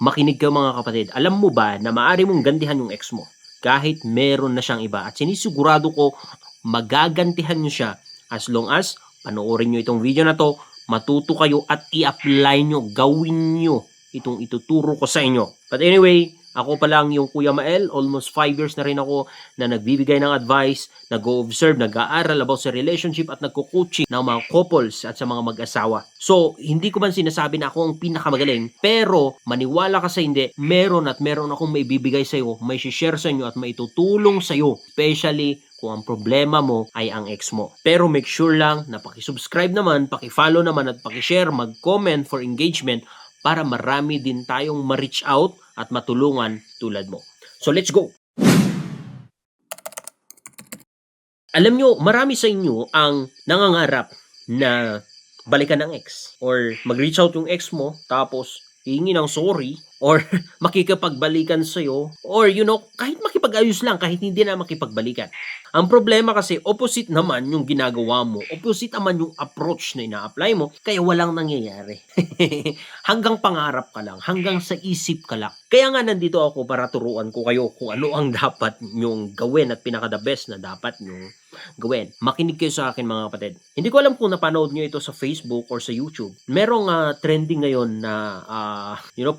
Makinig ka mga kapatid, alam mo ba na maaari mong gantihan yung ex mo kahit meron na siyang iba at sinisigurado ko magagantihan niyo siya as long as panoorin niyo itong video na 'to, matuto kayo at i-apply niyo, gawin niyo itong ituturo ko sa inyo. But anyway, ako pa lang yung Kuya Mael, almost 5 years na rin ako na nagbibigay ng advice, nag-o-observe, nag-aaral about sa relationship at nagko-coaching ng mga couples at sa mga mag-asawa. So, hindi ko man sinasabi na ako ang pinakamagaling, pero maniwala ka sa hindi, meron akong maibibigay sa iyo, may share sa inyo at maitutulong sa iyo, especially kung ang problema mo ay ang ex mo. Pero make sure lang na paki-subscribe naman, paki-follow naman at paki-share, mag-comment for engagement para marami din tayong ma-reach out at matulungan tulad mo. So let's go! Alam nyo, marami sa inyo ang nangangarap na balikan ng ex or mag-reach out yung ex mo tapos hihingi ng sorry or makikipagbalikan sa'yo or kahit makipag-ayos lang, kahit hindi na makipagbalikan. Ang problema kasi, opposite naman yung ginagawa mo, opposite naman yung approach na ina-apply mo, kaya walang nangyayari. Hanggang pangarap ka lang, hanggang sa isip ka lang. Kaya nga nandito ako para turuan ko kayo kung ano ang dapat nyong gawin at pinaka-the best na dapat nyong gawin. Makinig kayo sa akin mga kapatid. Hindi ko alam kung napanood nyo ito sa Facebook or sa YouTube. Merong trending ngayon na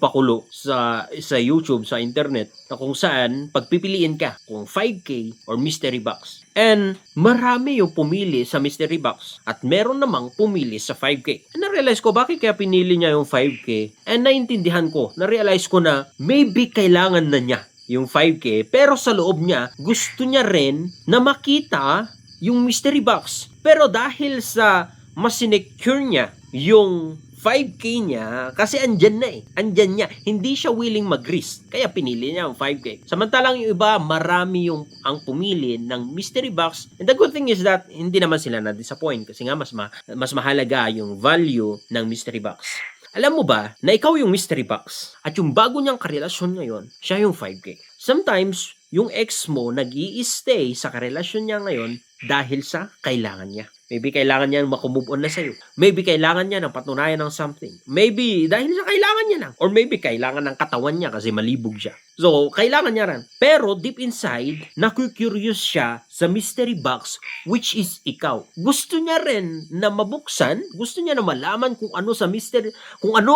pakulo sa YouTube, sa internet, na kung saan pagpipiliin ka kung 5K or mystery box. And marami yung pumili sa mystery box at meron namang pumili sa 5K. And na-realize ko bakit kaya pinili niya yung 5K. And naintindihan ko, na-realize ko na maybe kailangan na niya yung 5K, pero sa loob niya, gusto niya rin na makita yung mystery box. Pero dahil sa mas sinecure niya yung 5K niya, kasi andyan na andyan niya, hindi siya willing mag-risk, kaya pinili niya yung 5K. Samantalang yung iba, marami ang pumili ng mystery box, and the good thing is that hindi naman sila na-disappoint, kasi nga mas mahalaga yung value ng mystery box. Alam mo ba na ikaw yung mystery box at yung bago niyang karelasyon ngayon, siya yung 5K. Sometimes, yung ex mo nag-i-stay sa karelasyon niya ngayon dahil sa kailangan niya. Maybe kailangan niya makumove on na sa'yo. Maybe kailangan niya ng patunayan ng something. Maybe dahil sa kailangan niya lang. Or maybe kailangan ng katawan niya kasi malibog siya. So, kailangan niya rin. Pero deep inside, naku-curious siya sa mystery box which is ikaw. Gusto niya rin na mabuksan, gusto niya na malaman kung ano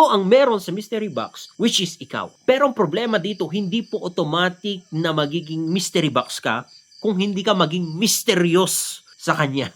ang meron sa mystery box which is ikaw. Pero ang problema dito, hindi po automatic na magiging mystery box ka kung hindi ka maging mysterious sa kanya.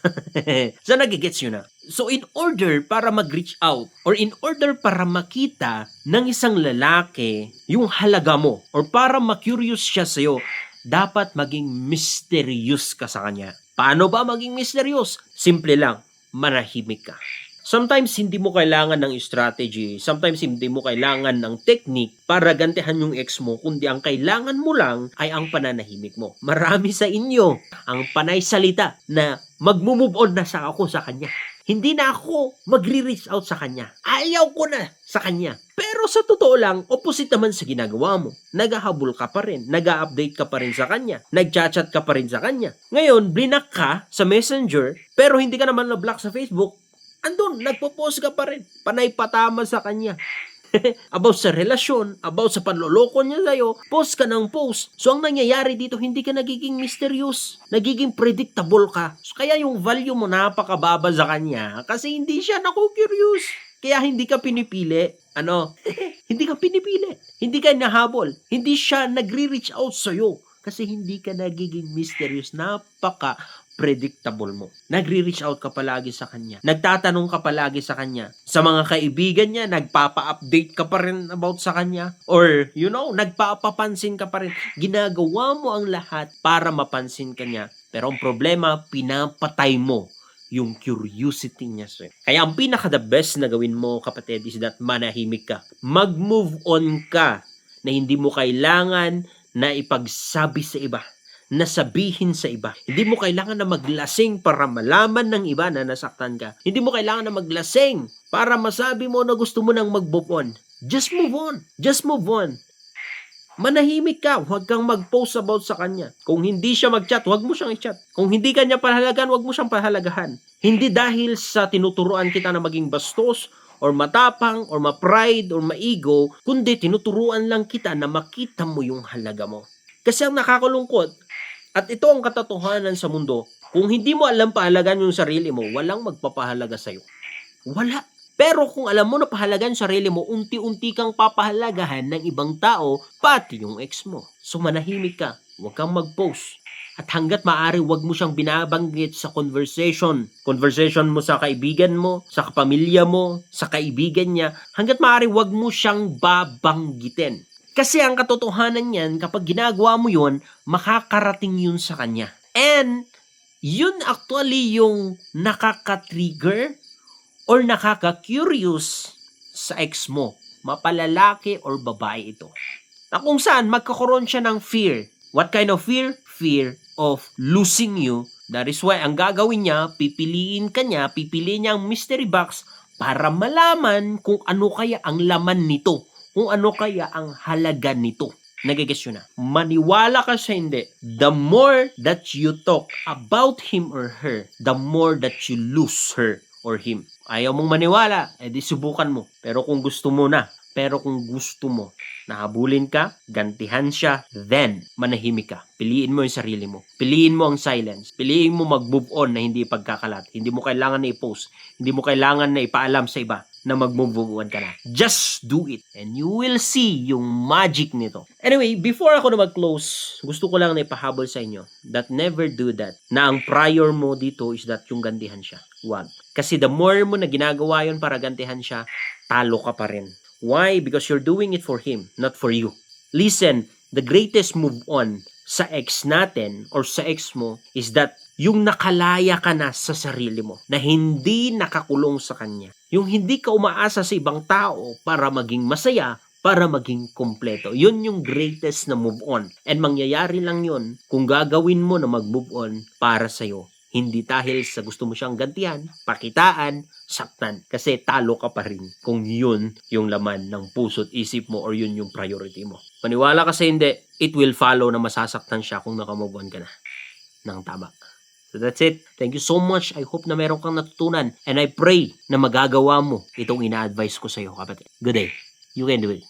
So, nagigets yun na. So, in order para mag-reach out or in order para makita ng isang lalaki yung halaga mo or para ma-curious siya sa'yo, dapat maging mysterious ka sa kanya. Paano ba maging mysterious? Simple lang, manahimik ka. Sometimes hindi mo kailangan ng strategy, sometimes hindi mo kailangan ng technique para gantihan yung ex mo, kundi ang kailangan mo lang ay ang pananahimik mo. Marami sa inyo ang panay salita na mag-move on na ako sa kanya. Hindi na ako magre-reach out sa kanya. Ayaw ko na sa kanya. Pero sa totoo lang, opposite naman sa ginagawa mo. Naghahabol ka pa rin, nag-update ka pa rin sa kanya, nag-chat ka pa rin sa kanya. Ngayon, blinak ka sa Messenger, pero hindi ka naman na-block sa Facebook. Andun, nagpo-post ka pa rin. Panay patama sa kanya. About sa relasyon, about sa panloloko niya sa'yo, post ka ng post. So, ang nangyayari dito, hindi ka nagiging mysterious. Nagiging predictable ka. So, kaya yung value mo napakababa sa kanya kasi hindi siya naku-curious. Kaya hindi ka pinipili. Hindi ka pinipili. Hindi ka nahabol. Hindi siya nagre-reach out sa'yo kasi hindi ka nagiging mysterious. Predictable mo. Nagre-reach out ka palagi sa kanya. Nagtatanong ka palagi sa kanya. Sa mga kaibigan niya, nagpapa-update ka pa rin about sa kanya. Or, nagpapapansin ka pa rin. Ginagawa mo ang lahat para mapansin ka niya. Pero ang problema, pinapatay mo yung curiosity niya sa'yo. Kaya ang pinaka-the best na gawin mo, kapatid, is that manahimik ka. Mag-move on ka na hindi mo kailangan na ipagsabi sa iba, na sabihin sa iba. Hindi mo kailangan na maglasing para malaman ng iba na nasaktan ka. Hindi mo kailangan na maglasing para masabi mo na gusto mo nang mag-move on. Just move on. Just move on. Manahimik ka. Huwag kang mag-post about sa kanya. Kung hindi siya mag-chat, huwag mo siyang i-chat. Kung hindi kanya pahalagahan, huwag mo siyang pahalagahan. Hindi dahil sa tinuturuan kita na maging bastos or matapang, or ma-pride, or ma-ego, kundi tinuturuan lang kita na makita mo yung halaga mo. Kasi ang nakakalungkot, at ito ang katotohanan sa mundo, kung hindi mo alam pahalagan yung sarili mo, walang magpapahalaga sa'yo. Wala. Pero kung alam mo na pahalagan sarili mo, unti-unti kang papahalagahan ng ibang tao, pati yung ex mo. So manahimik ka, huwag kang mag-post. At hanggat maaari, huwag mo siyang binabanggit sa conversation. Conversation mo sa kaibigan mo, sa kapamilya mo, sa kaibigan niya. Hanggat maaari, huwag mo siyang babanggitin. Kasi ang katotohanan niyan, kapag ginagawa mo yun, makakarating yun sa kanya. And yun actually yung nakaka-trigger or nakaka-curious sa ex mo. Mapalalaki or babae ito. Na kung saan magkakaroon siya ng fear. What kind of fear? Fear of losing you. That is why ang gagawin niya, pipiliin niya ang mystery box para malaman kung ano kaya ang laman nito. Kung ano kaya ang halaga nito. Nagigets yun na. Maniwala ka sa hindi. The more that you talk about him or her, the more that you lose her or him. Ayaw mong maniwala, edi subukan mo. Pero kung gusto mo, nahabulin ka, gantihan siya, then manahimik ka. Piliin mo yung sarili mo. Piliin mo ang silence. Piliin mo mag-move on na hindi pagkakalat. Hindi mo kailangan na i-post. Hindi mo kailangan na ipaalam sa iba na mag-move on ka na. Just do it and you will see yung magic nito. Anyway, before ako na mag-close, gusto ko lang na ipahabol sa inyo that never do that. Na ang prior mo dito is that yung gantihan siya. Wag. Kasi the more mo na ginagawa yun para gantihan siya, talo ka pa rin. Why? Because you're doing it for him, not for you. Listen, the greatest move on sa ex natin or sa ex mo is that yung nakalaya ka na sa sarili mo, na hindi nakakulong sa kanya. Yung hindi ka umaasa sa ibang tao para maging masaya, para maging kompleto. Yun yung greatest na move on. And mangyayari lang yun kung gagawin mo na mag-move on para sa'yo. Hindi dahil sa gusto mo siyang gantihan, pakitaan, saktan. Kasi talo ka pa rin kung yun yung laman ng puso't isip mo or yun yung priority mo. Maniwala kasi hindi, it will follow na masasaktan siya kung nakamove on ka na ng tama. So that's it. Thank you so much. I hope na meron kang natutunan. And I pray na magagawa mo itong ina-advise ko sa iyo, kapatid. Good day. You can do it.